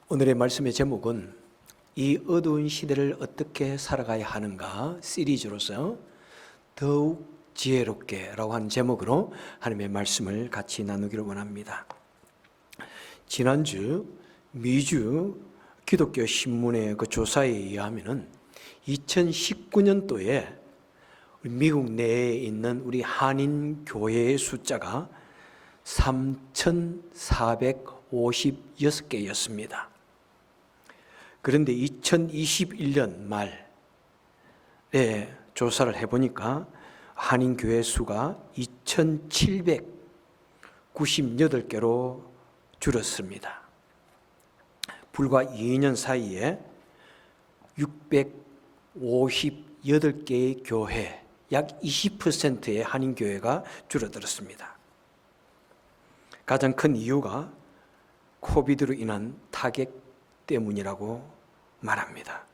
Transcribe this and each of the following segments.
오늘의 말씀의 제목은 이 어두운 시대를 어떻게 살아가야 하는가 시리즈로서 더욱 지혜롭게 라고 하는 제목으로 하나님의 말씀을 같이 나누기를 원합니다. 지난주 미주 기독교 신문의 그 조사에 의하면 2019년도에 미국 내에 있는 우리 한인 교회의 숫자가 3,456개였습니다. 그런데 2021년 말에 조사를 해보니까 한인교회 수가 2,798개로 줄었습니다. 불과 2년 사이에 658개의 교회, 약 20%의 한인교회가 줄어들었습니다. 가장 큰 이유가 코비드로 인한 타격 때문이라고 말합니다.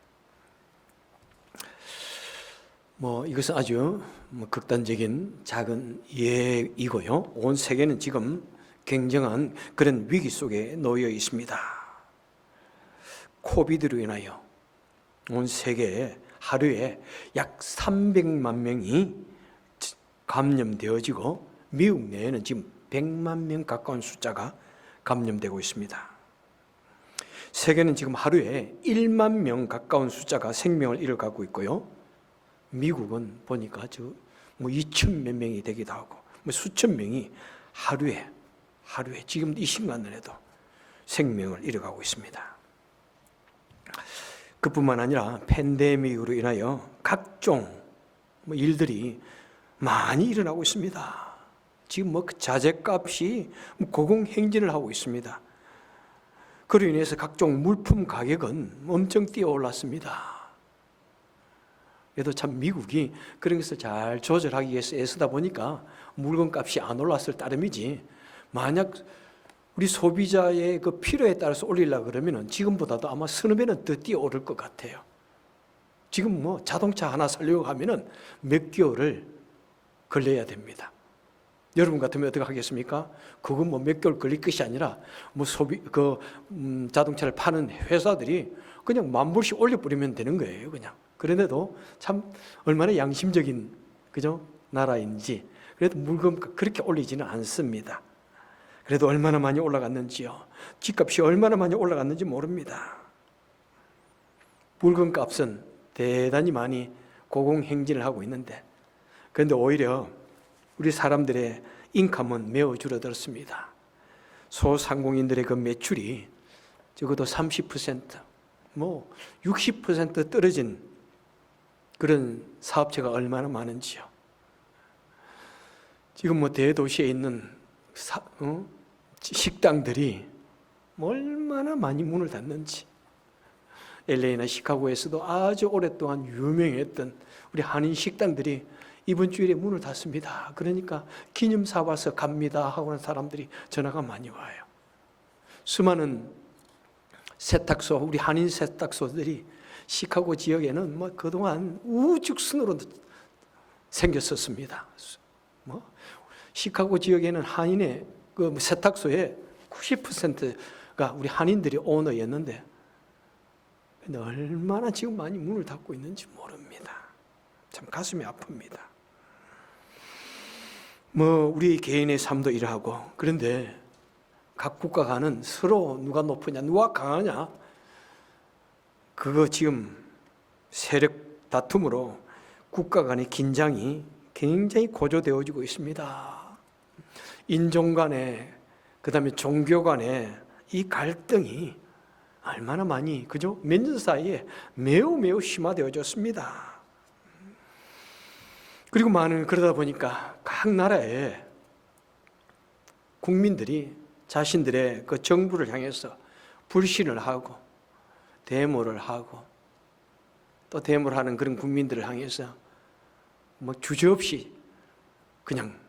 이것은 아주 극단적인 작은 예이고요. 온 세계는 지금 굉장한 그런 위기 속에 놓여 있습니다. 코비드로 인하여 온 세계에 하루에 약 300만 명이 감염되어지고 미국 내에는 지금 100만 명 가까운 숫자가 감염되고 있습니다. 세계는 지금 하루에 1만 명 가까운 숫자가 생명을 잃어가고 있고요. 미국은 보니까 2천 몇 명이 되기도 하고 수천 명이 하루에 지금 이 순간에도 생명을 잃어가고 있습니다. 그뿐만 아니라 팬데믹으로 인하여 각종 일들이 많이 일어나고 있습니다. 지금 자재값이 고공행진을 하고 있습니다. 그로 인해서 각종 물품 가격은 엄청 뛰어올랐습니다. 그래도 참 미국이 그런 것을 잘 조절하기 위해서 애쓰다 보니까 물건값이 안 올랐을 따름이지, 만약 우리 소비자의 그 필요에 따라서 올리려고 그러면 지금보다도 아마 서너 배는 더 뛰어오를 것 같아요. 지금 자동차 하나 사려고 하면 몇 개월을 걸려야 됩니다. 여러분 같으면 어떻게 하겠습니까? 그건 몇 개월 걸릴 것이 아니라 자동차를 파는 회사들이 그냥 $10,000씩 올려버리면 되는 거예요, 그냥. 그런데도 참 얼마나 양심적인 나라인지. 그래도 물건값 그렇게 올리지는 않습니다. 그래도 얼마나 많이 올라갔는지요. 집값이 얼마나 많이 올라갔는지 모릅니다. 물건값은 대단히 많이 고공행진을 하고 있는데, 그런데 오히려 우리 사람들의 인컴은 매우 줄어들었습니다. 소상공인들의 그 매출이 적어도 30%, 60% 떨어진 그런 사업체가 얼마나 많은지요. 지금 대도시에 있는 식당들이 얼마나 많이 문을 닫는지. LA나 시카고에서도 아주 오랫동안 유명했던 우리 한인 식당들이 이번 주일에 문을 닫습니다. 그러니까 기념사 와서 갑니다 하고 하는 사람들이 전화가 많이 와요. 수많은 세탁소, 우리 한인 세탁소들이 시카고 지역에는 그동안 우죽순으로 생겼었습니다. 시카고 지역에는 한인의 그 세탁소의 90%가 우리 한인들이 오너였는데, 근데 얼마나 지금 많이 문을 닫고 있는지 모릅니다. 참 가슴이 아픕니다. 우리 개인의 삶도 이러하고, 그런데 각 국가가는 서로 누가 높으냐, 누가 강하냐, 그거 지금 세력 다툼으로 국가 간의 긴장이 굉장히 고조되어지고 있습니다. 인종 간에, 그 다음에 종교 간에 이 갈등이 얼마나 많이, 몇 년 사이에 매우 심화되어졌습니다. 그리고 그러다 보니까 각 나라의 국민들이 자신들의 그 정부를 향해서 불신을 하고 데모를 하고, 또 데모를 하는 그런 국민들을 향해서 주저없이 그냥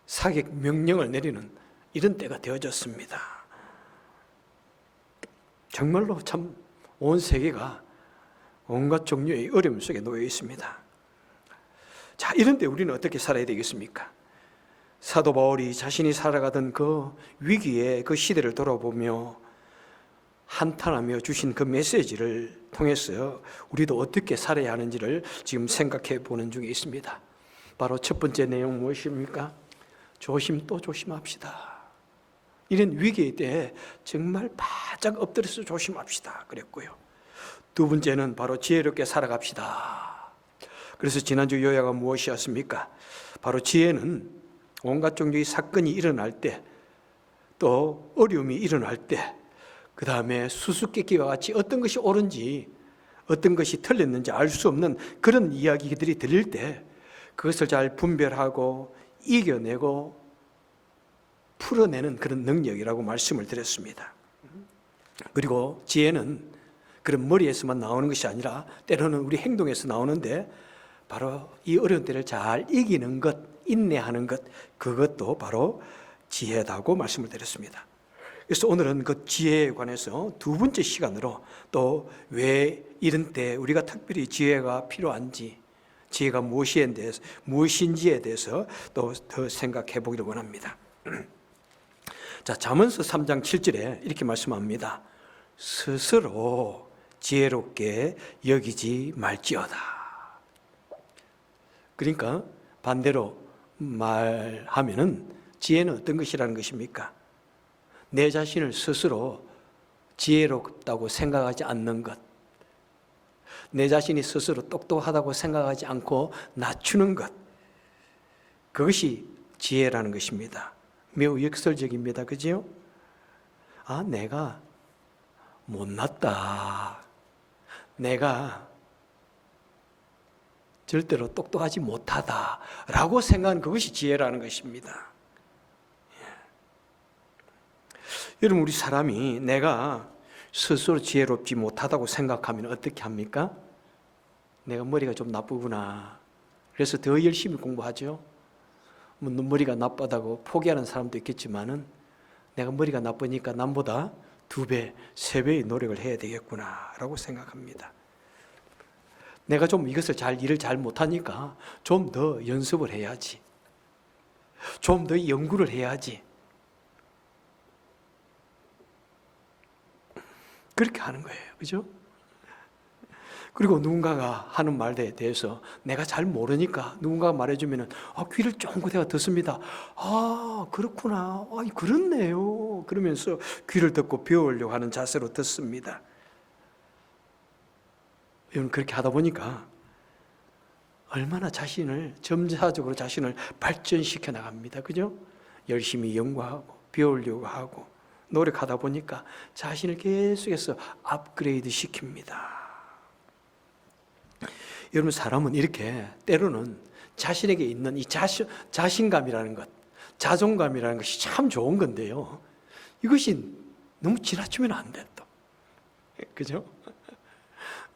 사격 명령을 내리는 이런 때가 되어졌습니다. 정말로 참 온 세계가 온갖 종류의 어려움 속에 놓여 있습니다. 자, 이런데 우리는 어떻게 살아야 되겠습니까? 사도 바울이 자신이 살아가던 그 위기의 그 시대를 돌아보며 한탄하며 주신 그 메시지를 통해서 우리도 어떻게 살아야 하는지를 지금 생각해 보는 중에 있습니다. 바로 첫 번째 내용 무엇입니까? 조심 또 조심합시다. 이런 위기에 대해 정말 바짝 엎드려서 조심합시다 그랬고요. 두 번째는 바로 지혜롭게 살아갑시다. 그래서 지난주 요약은 무엇이었습니까? 바로 지혜는 온갖 종류의 사건이 일어날 때, 또 어려움이 일어날 때, 그 다음에 수수께끼와 같이 어떤 것이 옳은지 어떤 것이 틀렸는지 알 수 없는 그런 이야기들이 들릴 때 그것을 잘 분별하고 이겨내고 풀어내는 그런 능력이라고 말씀을 드렸습니다. 그리고 지혜는 그런 머리에서만 나오는 것이 아니라 때로는 우리 행동에서 나오는데, 바로 이 어려운 때를 잘 이기는 것, 인내하는 것, 그것도 바로 지혜다고 말씀을 드렸습니다. 그래서 오늘은 그 지혜에 관해서 두 번째 시간으로 또 왜 이런 때 우리가 특별히 지혜가 필요한지, 지혜가 무엇인지에 대해서 또 더 생각해 보기를 원합니다. 자, 잠언서 3장 7절에 이렇게 말씀합니다. 스스로 지혜롭게 여기지 말지어다. 그러니까 반대로 말하면은 지혜는 어떤 것이라는 것입니까? 내 자신을 스스로 지혜롭다고 생각하지 않는 것, 내 자신이 스스로 똑똑하다고 생각하지 않고 낮추는 것, 그것이 지혜라는 것입니다. 매우 역설적입니다. 그죠? 아, 내가 못났다. 내가 절대로 똑똑하지 못하다라고 생각하는 그것이 지혜라는 것입니다. 여러분, 우리 사람이 내가 스스로 지혜롭지 못하다고 생각하면 어떻게 합니까? 내가 머리가 좀 나쁘구나. 그래서 더 열심히 공부하죠. 뭐 머리가 나쁘다고 포기하는 사람도 있겠지만은 내가 머리가 나쁘니까 남보다 2배, 3배의 노력을 해야 되겠구나라고 생각합니다. 내가 좀 이것을 일을 잘 못하니까 좀 더 연습을 해야지. 좀 더 연구를 해야지. 그렇게 하는 거예요. 그죠? 그리고 누군가가 하는 말에 대해서 내가 잘 모르니까 누군가가 말해주면 귀를 쫑긋 대가 듣습니다. 아, 그렇구나. 그렇네요. 그러면서 귀를 듣고 배우려고 하는 자세로 듣습니다. 여러분, 그렇게 하다 보니까 얼마나 점차적으로 자신을 발전시켜 나갑니다. 그죠? 열심히 연구하고 배우려고 하고 노력하다 보니까 자신을 계속해서 업그레이드 시킵니다. 여러분, 사람은 이렇게 때로는 자신에게 있는 이 자신감이라는 것, 자존감이라는 것이 참 좋은 건데요, 이것이 너무 지나치면 안 돼. 또 그죠?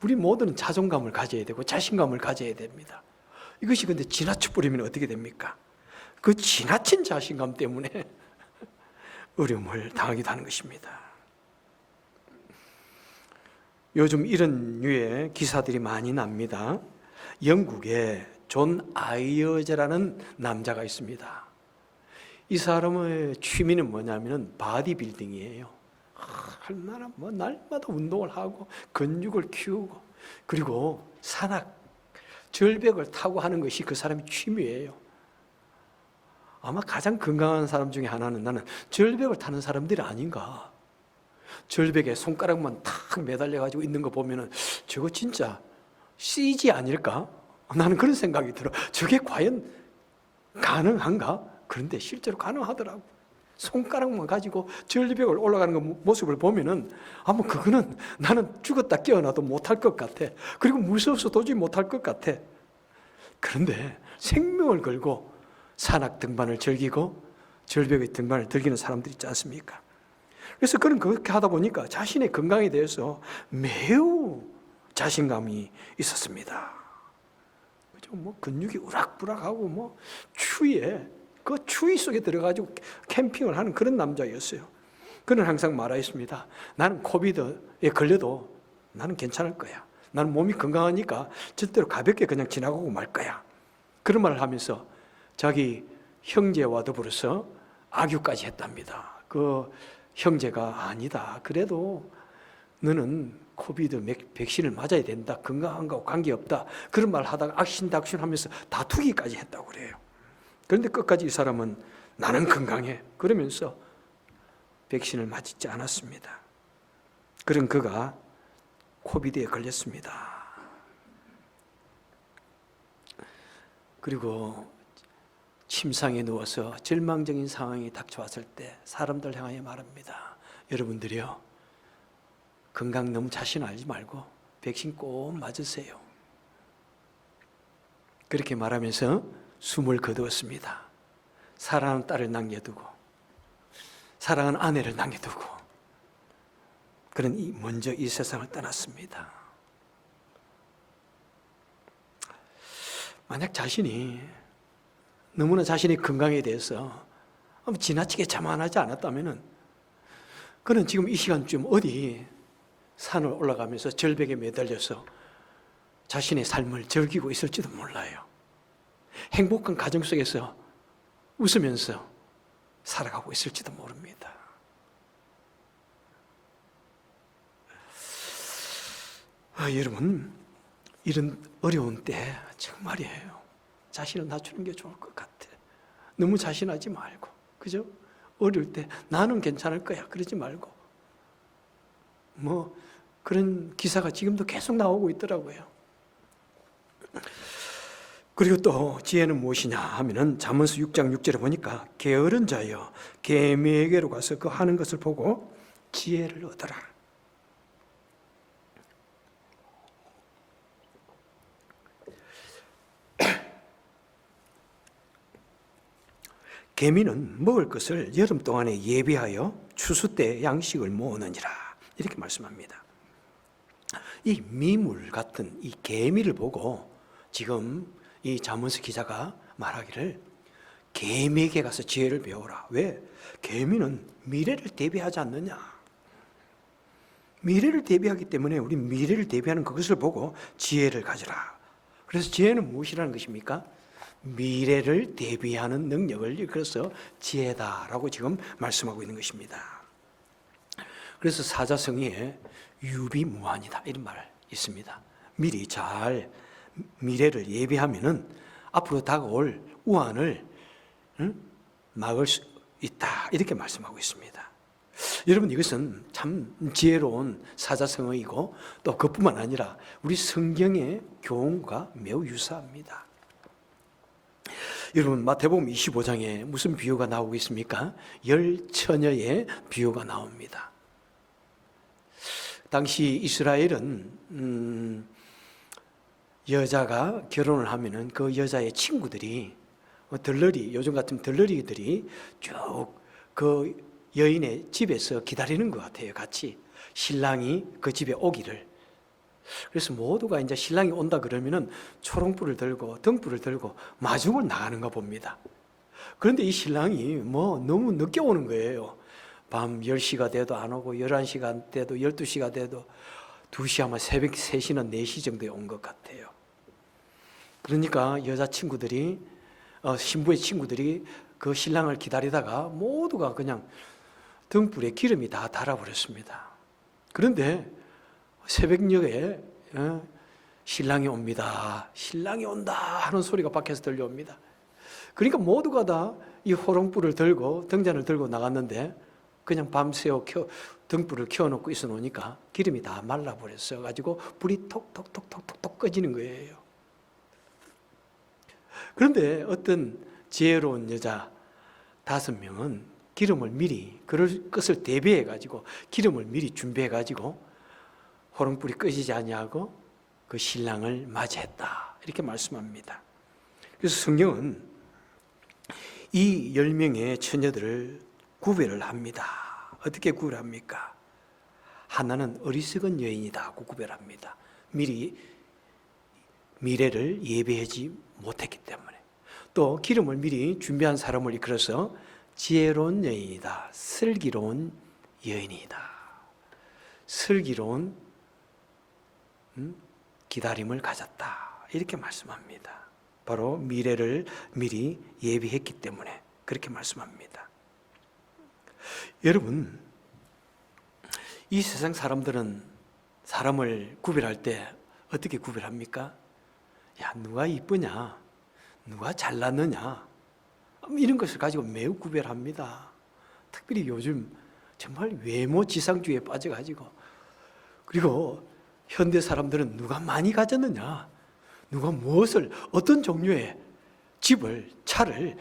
우리 모두는 자존감을 가져야 되고 자신감을 가져야 됩니다. 이것이 근데 지나쳐 버리면 어떻게 됩니까? 그 지나친 자신감 때문에 어려움을 당하기도 하는 것입니다. 요즘 이런 류의 기사들이 많이 납니다. 영국에 존 아이어즈라는 남자가 있습니다. 이 사람의 취미는 뭐냐면 바디빌딩이에요. 얼마나 날마다 운동을 하고 근육을 키우고, 그리고 절벽을 타고 하는 것이 그 사람의 취미예요. 아마 가장 건강한 사람 중에 하나는 나는 절벽을 타는 사람들이 아닌가. 절벽에 손가락만 탁 매달려가지고 있는 거 보면은 저거 진짜 CG 아닐까? 나는 그런 생각이 들어. 저게 과연 가능한가? 그런데 실제로 가능하더라고. 손가락만 가지고 절벽을 올라가는 모습을 보면은 아마 그거는 나는 죽었다 깨어나도 못할 것 같아. 그리고 무서워서 도저히 못할 것 같아. 그런데 생명을 걸고 산악 등반을 즐기고 절벽의 등반을 즐기는 사람들이 있지 않습니까? 그래서 그는 그렇게 하다 보니까 자신의 건강에 대해서 매우 자신감이 있었습니다. 근육이 우락부락하고 그 추위 속에 들어가지고 캠핑을 하는 그런 남자였어요. 그는 항상 말하였습니다. 나는 코비드에 걸려도 나는 괜찮을 거야. 나는 몸이 건강하니까 절대로 가볍게 그냥 지나가고 말 거야. 그런 말을 하면서 자기 형제와 더불어서 악유까지 했답니다. 그 형제가 아니다. 그래도 너는 코비드 백신을 맞아야 된다. 건강한 거하고 관계없다. 그런 말 하다가 악신다ක්신 하면서 다투기까지 했다고 그래요. 그런데 끝까지 이 사람은 나는 건강해. 그러면서 백신을 맞지 않았습니다. 그런 그가 코비드에 걸렸습니다. 그리고 침상에 누워서 절망적인 상황이 닥쳐왔을 때 사람들 향하여 말합니다. 여러분들이요, 건강 너무 자신 알지 말고 백신 꼭 맞으세요. 그렇게 말하면서 숨을 거두었습니다. 사랑하는 딸을 남겨두고 사랑하는 아내를 남겨두고 그는 먼저 이 세상을 떠났습니다. 만약 자신이 너무나 자신의 건강에 대해서 지나치게 자만하지 않았다면 그는 지금 이 시간쯤 어디 산을 올라가면서 절벽에 매달려서 자신의 삶을 즐기고 있을지도 몰라요. 행복한 가정 속에서 웃으면서 살아가고 있을지도 모릅니다. 여러분, 이런 어려운 때 정말이에요. 자신을 낮추는 게 좋을 것 같아. 너무 자신하지 말고, 그죠? 어려울 때 나는 괜찮을 거야 그러지 말고, 뭐 그런 기사가 지금도 계속 나오고 있더라고요. 그리고 또 지혜는 무엇이냐 하면은 잠언서 6장 6절에 보니까 게으른 자여 개미에게로 가서 그 하는 것을 보고 지혜를 얻어라. 개미는 먹을 것을 여름 동안에 예비하여 추수 때 양식을 모으느니라 이렇게 말씀합니다. 이 미물 같은 이 개미를 보고 지금 이 잠언서 기자가 말하기를 개미에게 가서 지혜를 배우라. 왜? 개미는 미래를 대비하지 않느냐. 미래를 대비하기 때문에 우리 미래를 대비하는 그것을 보고 지혜를 가지라. 그래서 지혜는 무엇이라는 것입니까? 미래를 대비하는 능력을 일컬어서 지혜다라고 지금 말씀하고 있는 것입니다. 그래서 사자성어에 유비무환이다 이런 말 있습니다. 미리 잘 미래를 예비하면은 앞으로 다가올 우환을 막을 수 있다 이렇게 말씀하고 있습니다. 여러분, 이것은 참 지혜로운 사자성어이고 또 그뿐만 아니라 우리 성경의 교훈과 매우 유사합니다. 여러분, 마태복음 25장에 무슨 비유가 나오고 있습니까? 10처녀의 비유가 나옵니다. 당시 이스라엘은 여자가 결혼을 하면은 그 여자의 친구들이 들러리, 요즘 같은 들러리들이 쭉 그 여인의 집에서 기다리는 것 같아요. 같이 신랑이 그 집에 오기를. 그래서 모두가 이제 신랑이 온다 그러면은 초롱불을 들고 등불을 들고 마중을 나가는가 봅니다. 그런데 이 신랑이 뭐 너무 늦게 오는 거예요. 밤 10시가 돼도 안 오고 11시가 돼도 12시가 돼도 2시 아마 새벽 3시나 4시 정도에 온 것 같아요. 그러니까 여자친구들이 신부의 친구들이 그 신랑을 기다리다가 모두가 그냥 등불에 기름이 다 달아버렸습니다. 그런데 새벽녘에 신랑이 옵니다. 신랑이 온다 하는 소리가 밖에서 들려옵니다. 그러니까 모두가 다 이 호롱불을 들고 등잔을 들고 나갔는데 그냥 밤새워 등불을 켜놓고 있어 놓으니까 기름이 다 말라버렸어 가지고 불이 톡톡톡톡톡 꺼지는 거예요. 그런데 어떤 지혜로운 여자 5명은 기름을 미리 그럴 것을 대비해 가지고 기름을 미리 준비해 가지고 호롱불이 꺼지지 아니하고 그 신랑을 맞이했다 이렇게 말씀합니다. 그래서 성경은 이 10명의 처녀들을 구별을 합니다. 어떻게 구별합니까? 하나는 어리석은 여인이다고 구별합니다. 미리 미래를 예비하지 못했기 때문에. 또 기름을 미리 준비한 사람을 이끌어서 지혜로운 여인이다, 슬기로운 여인이다. 슬기로운 기다림을 가졌다 이렇게 말씀합니다. 바로 미래를 미리 예비했기 때문에 그렇게 말씀합니다. 여러분, 이 세상 사람들은 사람을 구별할 때 어떻게 구별합니까? 야, 누가 이쁘냐? 누가 잘났느냐? 이런 것을 가지고 매우 구별합니다. 특별히 요즘 정말 외모 지상주의에 빠져가지고, 그리고 현대 사람들은 누가 많이 가졌느냐, 누가 무엇을, 어떤 종류의 집을, 차를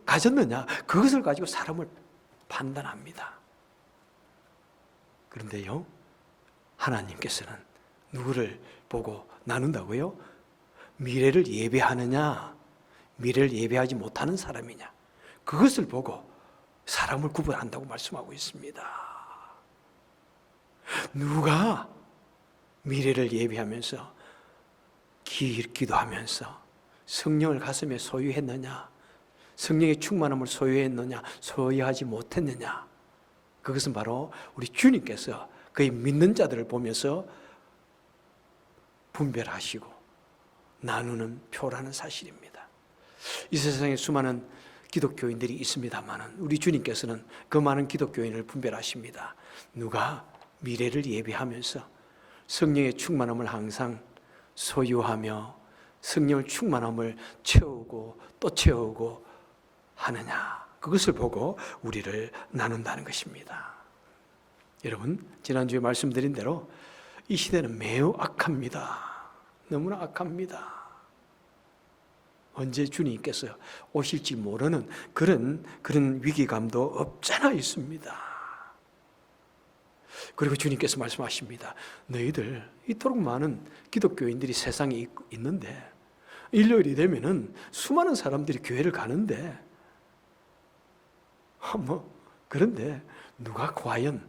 가졌느냐, 그것을 가지고 사람을 판단합니다. 그런데요, 하나님께서는 누구를 보고 나눈다고요? 미래를 예배하느냐, 미래를 예배하지 못하는 사람이냐, 그것을 보고 사람을 구분한다고 말씀하고 있습니다. 누가 미래를 예배하면서 기도하면서 성령을 가슴에 소유했느냐, 성령의 충만함을 소유했느냐, 소유하지 못했느냐, 그것은 바로 우리 주님께서 그의 믿는 자들을 보면서 분별하시고 나누는 표라는 사실입니다. 이 세상에 수많은 기독교인들이 있습니다만 우리 주님께서는 그 많은 기독교인을 분별하십니다. 누가 미래를 예비하면서 성령의 충만함을 항상 소유하며 성령의 충만함을 채우고 또 채우고 하느냐, 그것을 보고 우리를 나눈다는 것입니다. 여러분, 지난주에 말씀드린 대로 이 시대는 매우 악합니다. 너무나 악합니다. 언제 주님께서 오실지 모르는 그런 위기감도 없잖아 있습니다. 그리고 주님께서 말씀하십니다. 너희들 이토록 많은 기독교인들이 세상에 있는데 일요일이 되면은 수많은 사람들이 교회를 가는데 그런데 누가 과연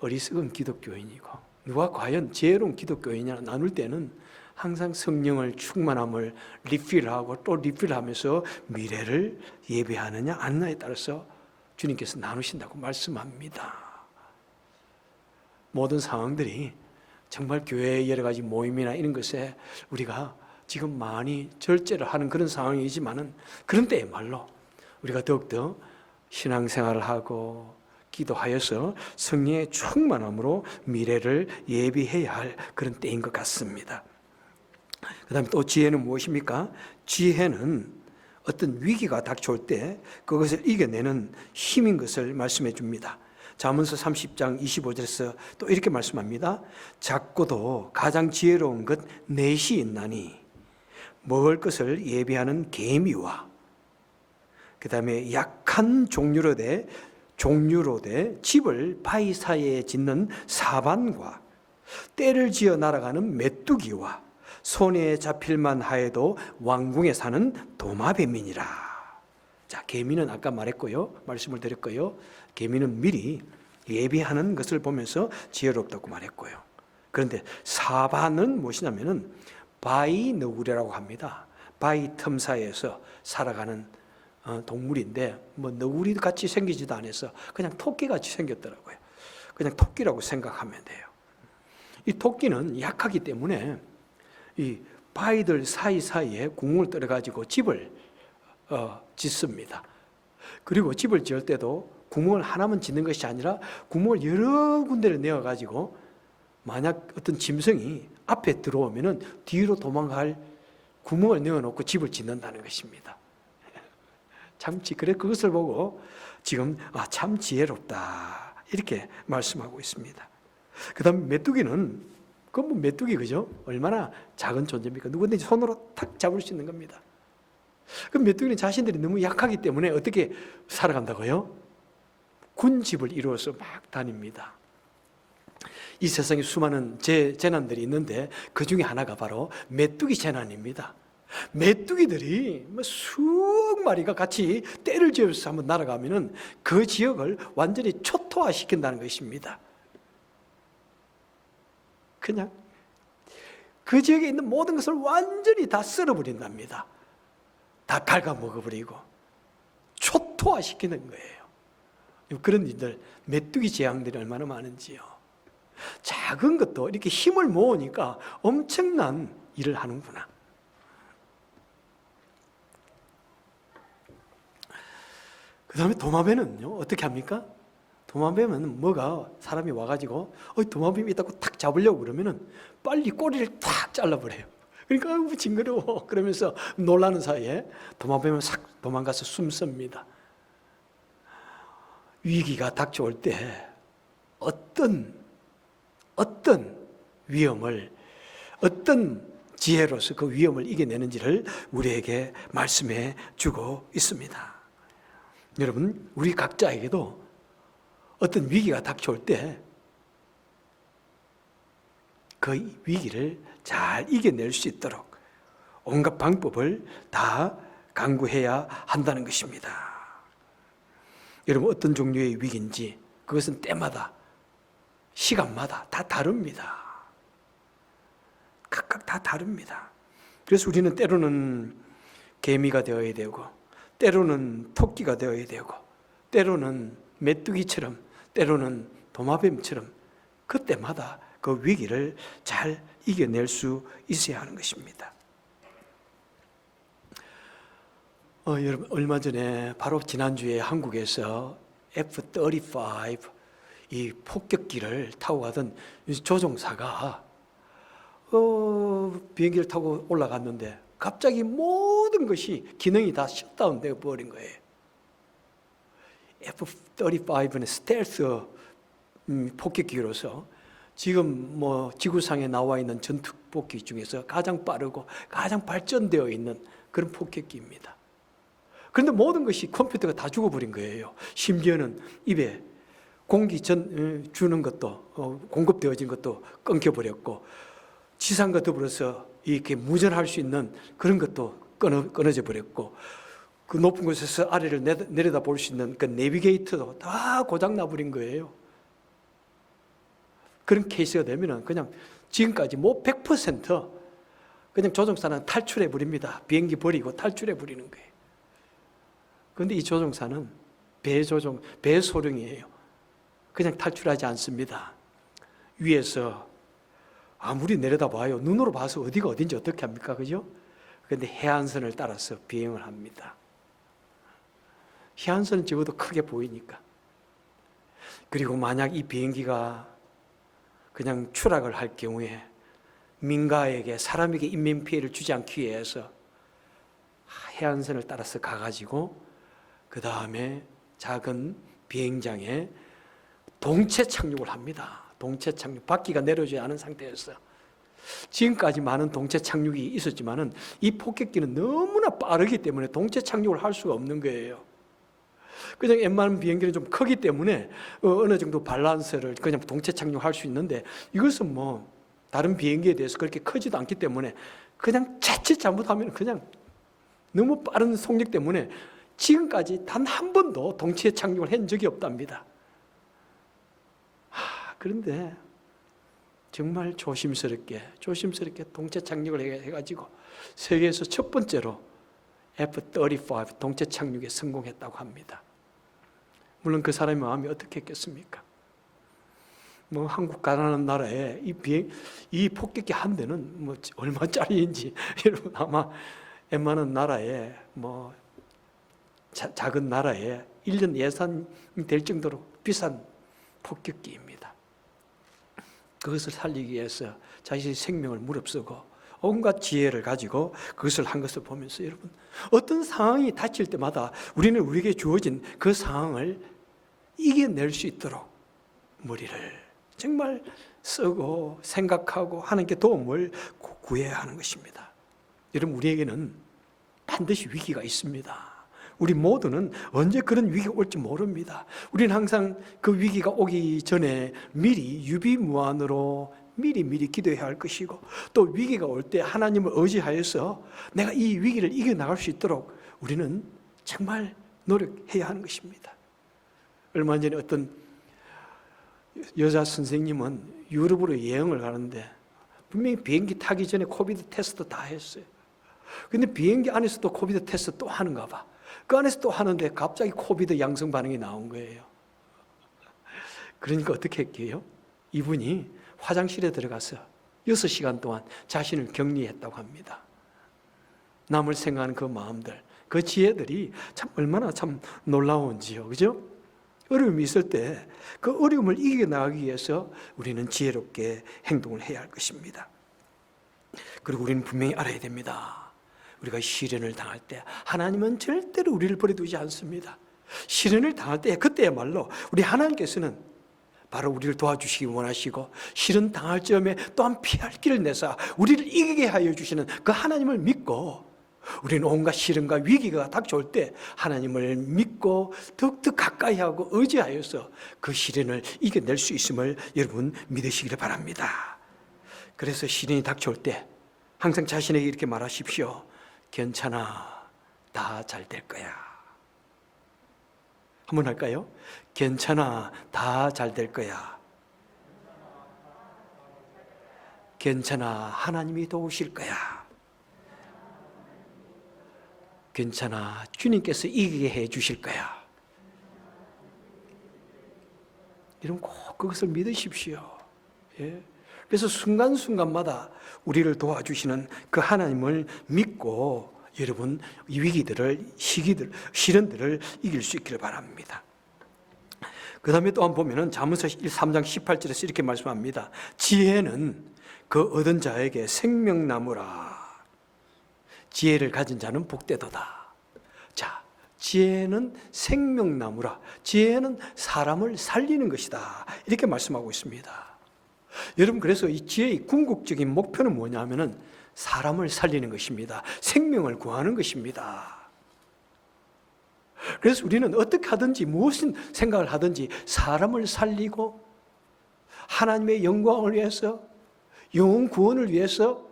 어리석은 기독교인이고 누가 과연 지혜로운 기독교인이냐 나눌 때는 항상 성령을 충만함을 리필하고 또 리필하면서 미래를 예배하느냐 안 하느냐에 따라서 주님께서 나누신다고 말씀합니다. 모든 상황들이 정말 교회의 여러 가지 모임이나 이런 것에 우리가 지금 많이 절제를 하는 그런 상황이지만은 그런 때야말로 우리가 더욱더 신앙생활을 하고 기도하여서 성령의 충만함으로 미래를 예비해야 할 그런 때인 것 같습니다. 그 다음에 또 지혜는 무엇입니까? 지혜는 어떤 위기가 닥쳐올 때 그것을 이겨내는 힘인 것을 말씀해 줍니다. 잠언서 30장 25절에서 또 이렇게 말씀합니다. 작고도 가장 지혜로운 것 넷이 있나니 먹을 것을 예비하는 개미와 그 다음에 약한 종류로 돼 집을 바위 사이에 짓는 사반과 때를 지어 날아가는 메뚜기와 손에 잡힐만 하여도 왕궁에 사는 도마뱀이니라. 자, 개미는 아까 말했고요, 말씀을 드렸고요, 개미는 미리 예비하는 것을 보면서 지혜롭다고 말했고요. 그런데 사반은 무엇이냐면은 바위 너구리라고 합니다. 바위 틈 사이에서 살아가는 동물인데 너구리 같이 생기지도 않아서 그냥 토끼 같이 생겼더라고요. 그냥 토끼라고 생각하면 돼요. 이 토끼는 약하기 때문에 이 바위들 사이사이에 구멍을 뚫어가지고 집을 짓습니다. 그리고 집을 지을 때도 구멍을 하나만 짓는 것이 아니라 구멍을 여러 군데를 내어가지고 만약 어떤 짐승이 앞에 들어오면은 뒤로 도망갈 구멍을 내어놓고 집을 짓는다는 것입니다. 그래 그것을 보고 지금 참 지혜롭다 이렇게 말씀하고 있습니다. 그 다음 메뚜기는 메뚜기 그죠? 얼마나 작은 존재입니까? 누구든지 손으로 탁 잡을 수 있는 겁니다. 그 메뚜기는 자신들이 너무 약하기 때문에 어떻게 살아간다고요? 군집을 이루어서 막 다닙니다. 이 세상에 수많은 재난들이 있는데 그 중에 하나가 바로 메뚜기 재난입니다. 메뚜기들이 수억 마리가 같이 떼를 지어서 한번 날아가면은 그 지역을 완전히 초토화시킨다는 것입니다. 그냥 그 지역에 있는 모든 것을 완전히 다 쓸어버린답니다. 다 갉아먹어버리고 초토화시키는 거예요. 그런 일들, 메뚜기 재앙들이 얼마나 많은지요. 작은 것도 이렇게 힘을 모으니까 엄청난 일을 하는구나. 그 다음에 도마뱀은요, 어떻게 합니까? 도마뱀은 뭐가 사람이 와가지고 도마뱀이 있다고 탁 잡으려고 그러면은 빨리 꼬리를 탁 잘라버려요. 그러니까 아이고 징그러워 그러면서 놀라는 사이에 도마뱀은 싹 도망가서 숨습니다. 위기가 닥쳐올 때 어떤 위험을 어떤 지혜로서 그 위험을 이겨내는지를 우리에게 말씀해 주고 있습니다. 여러분, 우리 각자에게도 어떤 위기가 닥쳐올 때 그 위기를 잘 이겨낼 수 있도록 온갖 방법을 다 강구해야 한다는 것입니다. 여러분, 어떤 종류의 위기인지 그것은 때마다 시간마다 다 다릅니다. 각각 다 다릅니다. 그래서 우리는 때로는 개미가 되어야 되고, 때로는 토끼가 되어야 되고, 때로는 메뚜기처럼, 때로는 도마뱀처럼 그때마다 그 위기를 잘 이겨낼 수 있어야 하는 것입니다. 여러분, 얼마 전에 바로 지난주에 한국에서 F-35 이 폭격기를 타고 가던 조종사가 비행기를 타고 올라갔는데 갑자기 모든 것이 기능이 다 셧다운 되어 버린 거예요. F-35는 스텔스 폭격기로서 지금 지구상에 나와 있는 전투폭기 중에서 가장 빠르고 가장 발전되어 있는 그런 폭격기입니다. 그런데 모든 것이 컴퓨터가 다 죽어버린 거예요. 심지어는 입에 공기 주는 것도 공급되어진 것도 끊겨버렸고, 지상과 더불어서 이렇게 무전할 수 있는 그런 것도 끊어져 버렸고, 그 높은 곳에서 아래를 내려다 볼 수 있는 그 내비게이터도 다 고장 나버린 거예요. 그런 케이스가 되면은 그냥 지금까지 100% 그냥 조종사는 탈출해 버립니다. 비행기 버리고 탈출해 버리는 거예요. 그런데 이 조종사는 배소룡이에요. 그냥 탈출하지 않습니다. 위에서 아무리 내려다봐요. 눈으로 봐서 어디가 어딘지 어떻게 합니까? 그죠? 그런데 해안선을 따라서 비행을 합니다. 해안선은 적어도 크게 보이니까. 그리고 만약 이 비행기가 그냥 추락을 할 경우에 민가에게, 사람에게 인명피해를 주지 않기 위해서 해안선을 따라서 가가지고 그 다음에 작은 비행장에 동체 착륙을 합니다. 동체 착륙, 바퀴가 내려오지 않은 상태에서. 지금까지 많은 동체 착륙이 있었지만은 이 폭격기는 너무나 빠르기 때문에 동체 착륙을 할 수가 없는 거예요. 그냥 웬만한 비행기는 좀 크기 때문에 어느 정도 밸런스를 그냥 동체 착륙할 수 있는데, 이것은 다른 비행기에 대해서 그렇게 크지도 않기 때문에 그냥 자칫 잘못하면 그냥 너무 빠른 속력 때문에 지금까지 단 한 번도 동체 착륙을 한 적이 없답니다. 그런데 정말 조심스럽게 동체 착륙을 해가지고 세계에서 첫 번째로 F-35 동체 착륙에 성공했다고 합니다. 물론 그 사람의 마음이 어떻게 했겠습니까? 한국 가라는 나라에 이 폭격기 한 대는 얼마짜리인지 여러분 아마 웬만한 나라에 작은 나라에 1년 예산이 될 정도로 비싼 폭격기입니다. 그것을 살리기 위해서 자신의 생명을 무릅쓰고 온갖 지혜를 가지고 그것을 한 것을 보면서, 여러분, 어떤 상황이 닥칠 때마다 우리는 우리에게 주어진 그 상황을 이겨낼 수 있도록 머리를 정말 쓰고 생각하고 하나님께 도움을 구해야 하는 것입니다. 여러분, 우리에게는 반드시 위기가 있습니다. 우리 모두는 언제 그런 위기가 올지 모릅니다. 우리는 항상 그 위기가 오기 전에 미리 유비무환으로 미리 기도해야 할 것이고, 또 위기가 올 때 하나님을 의지하여서 내가 이 위기를 이겨나갈 수 있도록 우리는 정말 노력해야 하는 것입니다. 얼마 전에 어떤 여자 선생님은 유럽으로 여행을 가는데 분명히 비행기 타기 전에 코비드 테스트 다 했어요. 근데 비행기 안에서도 코비드 테스트 또 하는가 봐. 그 안에서 또 하는데 갑자기 코비드 양성 반응이 나온 거예요. 그러니까 어떻게 했게요? 이분이 화장실에 들어가서 6시간 동안 자신을 격리했다고 합니다. 남을 생각하는 그 마음들, 그 지혜들이 참 얼마나 참 놀라운지요. 그죠? 어려움이 있을 때 그 어려움을 이겨나가기 위해서 우리는 지혜롭게 행동을 해야 할 것입니다. 그리고 우리는 분명히 알아야 됩니다. 우리가 시련을 당할 때 하나님은 절대로 우리를 버려두지 않습니다. 시련을 당할 때 그때야말로 우리 하나님께서는 바로 우리를 도와주시기 원하시고, 시련 당할 점에 또한 피할 길을 내사 우리를 이기게 하여 주시는 그 하나님을 믿고, 우리는 온갖 시련과 위기가 닥쳐올 때 하나님을 믿고 더욱더 가까이 하고 의지하여서 그 시련을 이겨낼 수 있음을 여러분 믿으시기를 바랍니다. 그래서 시련이 닥쳐올 때 항상 자신에게 이렇게 말하십시오. 괜찮아, 다 잘 될 거야. 한번 할까요? 괜찮아, 다 잘 될 거야. 괜찮아, 하나님이 도우실 거야. 괜찮아, 주님께서 이기게 해 주실 거야. 여러분 꼭 그것을 믿으십시오. 예? 그래서 순간순간마다 우리를 도와주시는 그 하나님을 믿고 여러분 이 위기들을, 시기들, 시련들을 이길 수 있기를 바랍니다. 그 다음에 또 한번 보면은 잠언서 3장 18절에서 이렇게 말씀합니다. 지혜는 그 얻은 자에게 생명나무라. 지혜를 가진 자는 복되도다. 자, 지혜는 생명나무라. 지혜는 사람을 살리는 것이다. 이렇게 말씀하고 있습니다. 여러분, 그래서 이 지혜의 궁극적인 목표는 뭐냐면은 사람을 살리는 것입니다. 생명을 구하는 것입니다. 그래서 우리는 어떻게 하든지 무엇인 생각을 하든지 사람을 살리고 하나님의 영광을 위해서, 영혼 구원을 위해서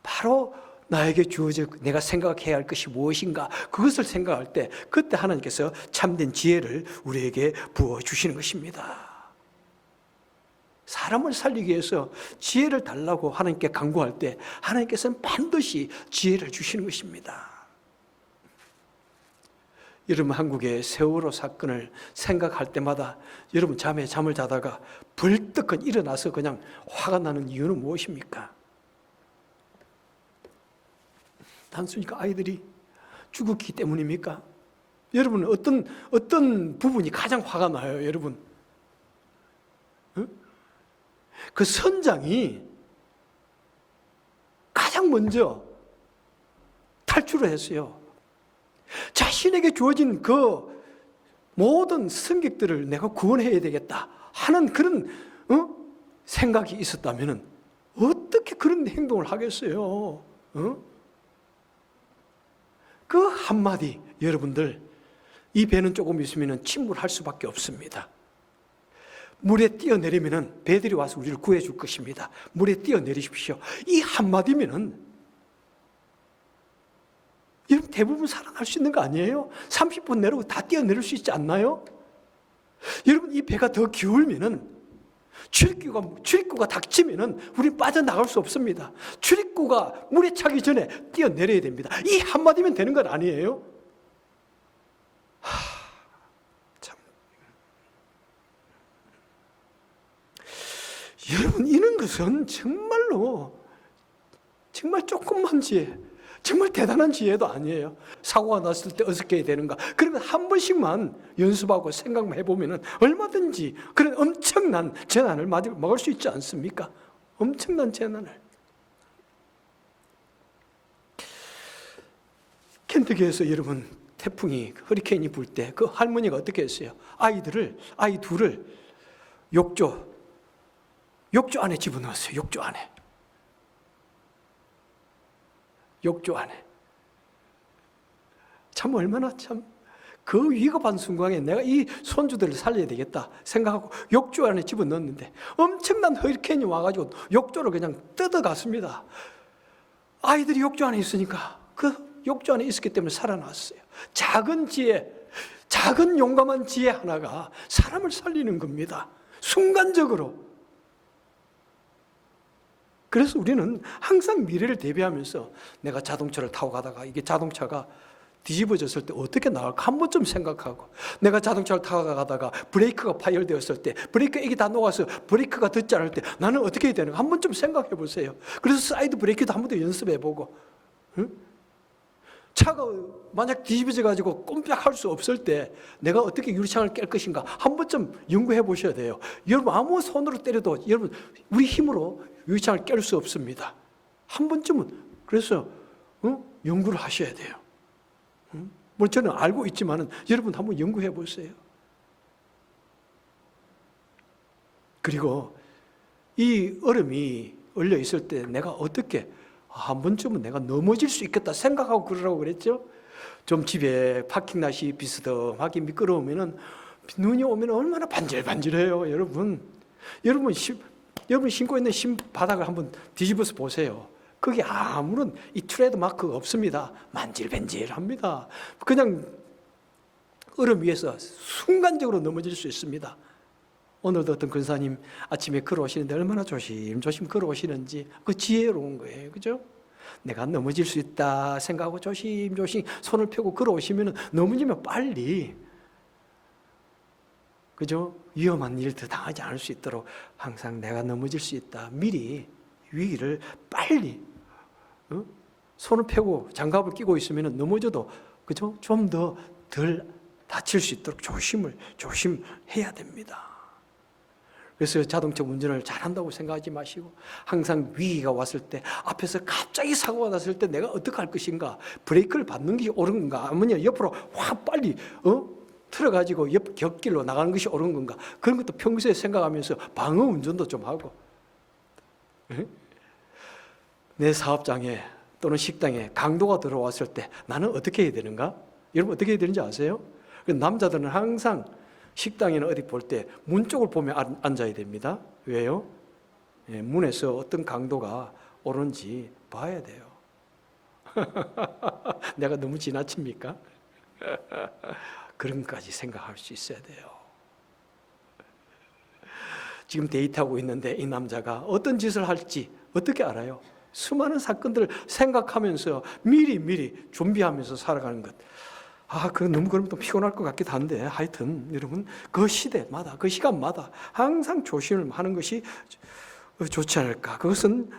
바로 나에게 주어질 내가 생각해야 할 것이 무엇인가, 그것을 생각할 때 그때 하나님께서 참된 지혜를 우리에게 부어주시는 것입니다. 사람을 살리기 위해서 지혜를 달라고 하나님께 간구할 때 하나님께서는 반드시 지혜를 주시는 것입니다. 여러분, 한국의 세월호 사건을 생각할 때마다 여러분 잠을 자다가 벌떡 일어나서 그냥 화가 나는 이유는 무엇입니까? 단순히 그 아이들이 죽었기 때문입니까? 여러분은 어떤 부분이 가장 화가 나요, 여러분? 그 선장이 가장 먼저 탈출을 했어요. 자신에게 주어진 그 모든 승객들을 내가 구원해야 되겠다 하는 그런 생각이 있었다면 어떻게 그런 행동을 하겠어요? 그 한마디, 여러분들, 이 배는 조금 있으면 침몰할 수밖에 없습니다. 물에 뛰어내리면 배들이 와서 우리를 구해줄 것입니다. 물에 뛰어내리십시오. 이 한마디면은 여러분 대부분 살아날 수 있는 거 아니에요? 30분 내로 다 뛰어내릴 수 있지 않나요? 여러분, 이 배가 더 기울면은 출입구가 닥치면은 우리 빠져나갈 수 없습니다. 출입구가 물에 차기 전에 뛰어내려야 됩니다. 이 한마디면 되는 건 아니에요? 참. 여러분, 이런 것은 정말로 정말 조금만 지혜, 정말 대단한 지혜도 아니에요. 사고가 났을 때 어떻게 해야 되는가, 그러면 한 번씩만 연습하고 생각만 해보면 얼마든지 그런 엄청난 재난을 막을 수 있지 않습니까? 엄청난 재난을. 켄터키에서 여러분 태풍이, 허리케인이 불 때 그 할머니가 어떻게 했어요? 아이 둘을 욕조 안에 집어넣었어요. 욕조 안에. 참 얼마나 참 그 위급한 순간에 내가 이 손주들을 살려야 되겠다 생각하고 욕조 안에 집어넣었는데 엄청난 허리케인이 와가지고 욕조를 그냥 뜯어갔습니다. 아이들이 욕조 안에 있으니까 그 욕조 안에 있었기 때문에 살아났어요. 작은 지혜, 작은 용감한 지혜 하나가 사람을 살리는 겁니다. 순간적으로. 그래서 우리는 항상 미래를 대비하면서 내가 자동차를 타고 가다가 이게 자동차가 뒤집어졌을 때 어떻게 나갈까 한 번쯤 생각하고, 내가 자동차를 타고 가다가 브레이크가 파열되었을 때 브레이크 액이 다 녹아서 브레이크가 듣지 않을 때 나는 어떻게 해야 되는가 한 번쯤 생각해 보세요. 그래서 사이드 브레이크도 한 번 더 연습해 보고, 차가 만약 뒤집어져 가지고 꼼짝할 수 없을 때 내가 어떻게 유리창을 깰 것인가 한 번쯤 연구해 보셔야 돼요. 여러분 아무 손으로 때려도 여러분 우리 힘으로 유리창을 깰 수 없습니다. 한 번쯤은 그래서 연구를 하셔야 돼요. 뭐 저는 알고 있지만은 여러분 한번 연구해 보세요. 그리고 이 얼음이 얼려 있을 때 내가 어떻게 한 번쯤은 내가 넘어질 수 있겠다 생각하고 그러라고 그랬죠. 좀 집에 파킹낫이 비스듬하게 미끄러우면은 눈이 오면 얼마나 반질반질해요, 여러분. 여러분 신고 있는 신바닥을 한번 뒤집어서 보세요. 거기 아무런 이 트레이드 마크가 없습니다. 만질반질합니다. 그냥 얼음 위에서 순간적으로 넘어질 수 있습니다. 오늘도 어떤 근사님 아침에 걸어오시는데 얼마나 조심조심 걸어오시는지 그 지혜로운 거예요. 그죠? 내가 넘어질 수 있다 생각하고 조심조심 손을 펴고 걸어오시면 넘어지면 빨리 그죠? 위험한 일도 당하지 않을 수 있도록 항상 내가 넘어질 수 있다. 미리 위기를 빨리 손을 펴고 장갑을 끼고 있으면 넘어져도 그죠? 좀 더 덜 다칠 수 있도록 조심해야 됩니다. 그래서 자동차 운전을 잘한다고 생각하지 마시고 항상 위기가 왔을 때 앞에서 갑자기 사고가 났을 때 내가 어떻게 할 것인가 브레이크를 밟는 것이 옳은 건가 아니면 옆으로 확 빨리 틀어가지고 옆 곁길로 나가는 것이 옳은 건가 그런 것도 평소에 생각하면서 방어 운전도 좀 하고 내 사업장에 또는 식당에 강도가 들어왔을 때 나는 어떻게 해야 되는가? 여러분 어떻게 해야 되는지 아세요? 남자들은 항상 식당에는 어디 볼 때 문 쪽을 보며 앉아야 됩니다. 왜요? 문에서 어떤 강도가 오는지 봐야 돼요. 내가 너무 지나칩니까? 그런 것까지 생각할 수 있어야 돼요. 지금 데이트하고 있는데 이 남자가 어떤 짓을 할지 어떻게 알아요? 수많은 사건들을 생각하면서 미리 준비하면서 살아가는 것. 그건 너무 그러면 또 피곤할 것 같기도 한데 하여튼 여러분 그 시대마다 그 시간마다 항상 조심을 하는 것이 좋지 않을까. 그것은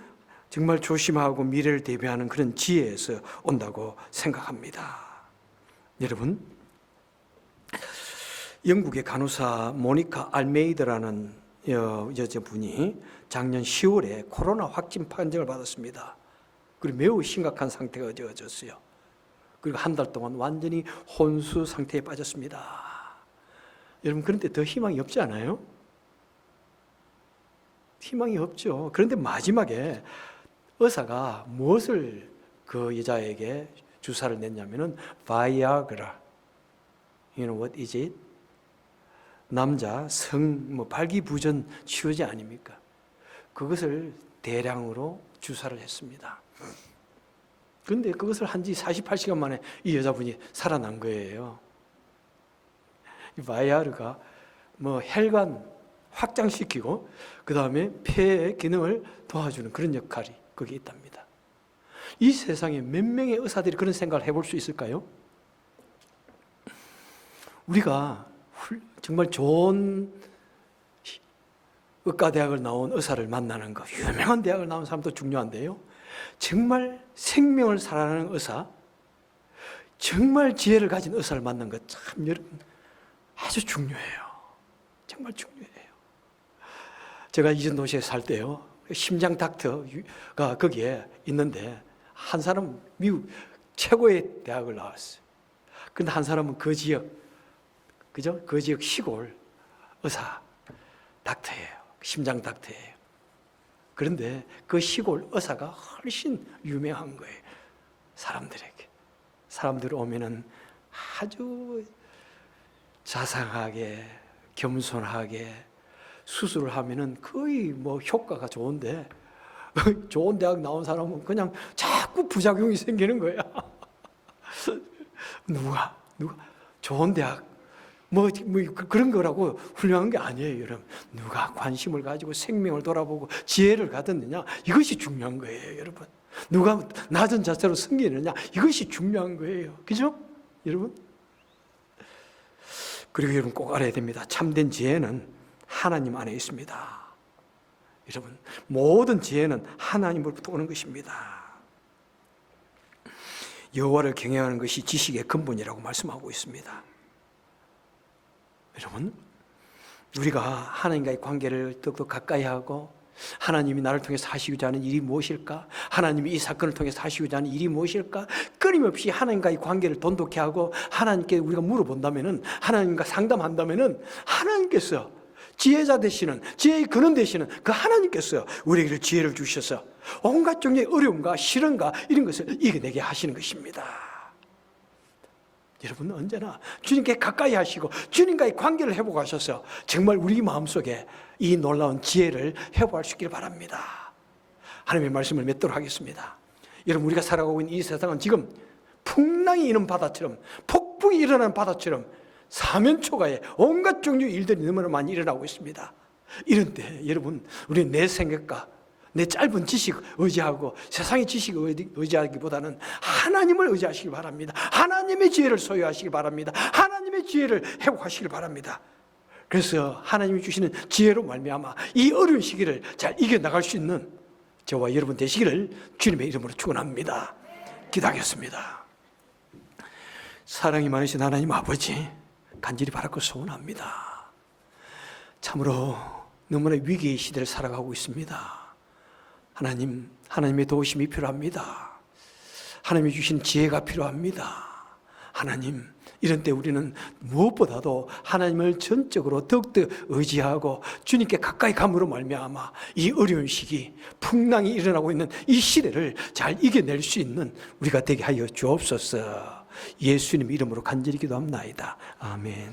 정말 조심하고 미래를 대비하는 그런 지혜에서 온다고 생각합니다. 여러분 영국의 간호사 모니카 알메이드라는 여자분이 작년 10월에 코로나 확진 판정을 받았습니다. 그리고 매우 심각한 상태가 되어졌어요. 그리고 한 달 동안 완전히 혼수 상태에 빠졌습니다. 여러분 그런데 더 희망이 없지 않아요? 희망이 없죠. 그런데 마지막에 의사가 무엇을 그 여자에게 주사를 냈냐면은 바이아그라. You know what is it? 남자 발기부전 치료제 아닙니까? 그것을 대량으로 주사를 했습니다. 그런데 그것을 한 지 48시간 만에 이 여자분이 살아난 거예요. 이 바이아르가 혈관 확장시키고 그 다음에 폐의 기능을 도와주는 그런 역할이 거기에 있답니다. 이 세상에 몇 명의 의사들이 그런 생각을 해볼 수 있을까요? 우리가 정말 좋은 의과대학을 나온 의사를 만나는 것, 유명한 대학을 나온 사람도 중요한데요. 정말 생명을 살아나는 의사, 정말 지혜를 가진 의사를 만난 것 참 여러분 아주 중요해요. 정말 중요해요. 제가 이전도시에 살 때요. 심장 닥터가 거기에 있는데 한 사람은 미국 최고의 대학을 나왔어요. 그런데 한 사람은 그 지역, 그죠? 그 지역 시골 의사 닥터예요. 심장 닥터예요. 그런데 그 시골 의사가 훨씬 유명한 거예요. 사람들에게. 사람들 오면은 아주 자상하게, 겸손하게 수술을 하면은 거의 효과가 좋은데 좋은 대학 나온 사람은 그냥 자꾸 부작용이 생기는 거야. 누가 좋은 대학 그런 거라고 훌륭한 게 아니에요, 여러분. 누가 관심을 가지고 생명을 돌아보고 지혜를 가졌느냐, 이것이 중요한 거예요, 여러분. 누가 낮은 자세로 섬기느냐, 이것이 중요한 거예요. 그죠? 여러분? 그리고 여러분 꼭 알아야 됩니다. 참된 지혜는 하나님 안에 있습니다. 여러분, 모든 지혜는 하나님으로부터 오는 것입니다. 여호와를 경외하는 것이 지식의 근본이라고 말씀하고 있습니다. 여러분, 우리가 하나님과의 관계를 더욱더 가까이 하고 하나님이 나를 통해서 하시고자 하는 일이 무엇일까? 하나님이 이 사건을 통해서 하시고자 하는 일이 무엇일까? 끊임없이 하나님과의 관계를 돈독히 하고 하나님께 우리가 물어본다면은, 하나님과 상담한다면은, 하나님께서 지혜자 되시는, 지혜의 근원 되시는 그 하나님께서 우리에게 지혜를 주셔서 온갖 종류의 어려움과 시련과 이런 것을 이겨내게 하시는 것입니다. 여러분은 언제나 주님께 가까이 하시고 주님과의 관계를 회복하셔서 정말 우리 마음속에 이 놀라운 지혜를 회복할 수 있기를 바랍니다. 하나님의 말씀을 맺도록 하겠습니다. 여러분, 우리가 살아가고 있는 이 세상은 지금 풍랑이 이는 바다처럼, 폭풍이 일어나는 바다처럼 사면초가에 온갖 종류의 일들이 너무나 많이 일어나고 있습니다. 이런 때 여러분, 우리는 내 생각과 내 짧은 지식 의지하고 세상의 지식을 의지하기보다는 하나님을 의지하시기 바랍니다. 하나님의 지혜를 소유하시기 바랍니다. 하나님의 지혜를 회복하시기 바랍니다. 그래서 하나님이 주시는 지혜로 말미암아 이 어려운 시기를 잘 이겨나갈 수 있는 저와 여러분 되시기를 주님의 이름으로 축원합니다. 기도하겠습니다. 사랑이 많으신 하나님 아버지, 간절히 바라고 소원합니다. 참으로 너무나 위기의 시대를 살아가고 있습니다. 하나님, 하나님의 도우심이 필요합니다. 하나님이 주신 지혜가 필요합니다. 하나님, 이런 때 우리는 무엇보다도 하나님을 전적으로 더욱더 의지하고 주님께 가까이 감으로 말미암아 이 어려운 시기, 풍랑이 일어나고 있는 이 시대를 잘 이겨낼 수 있는 우리가 되게 하여 주옵소서. 예수님 이름으로 간절히 기도합나이다. 아멘.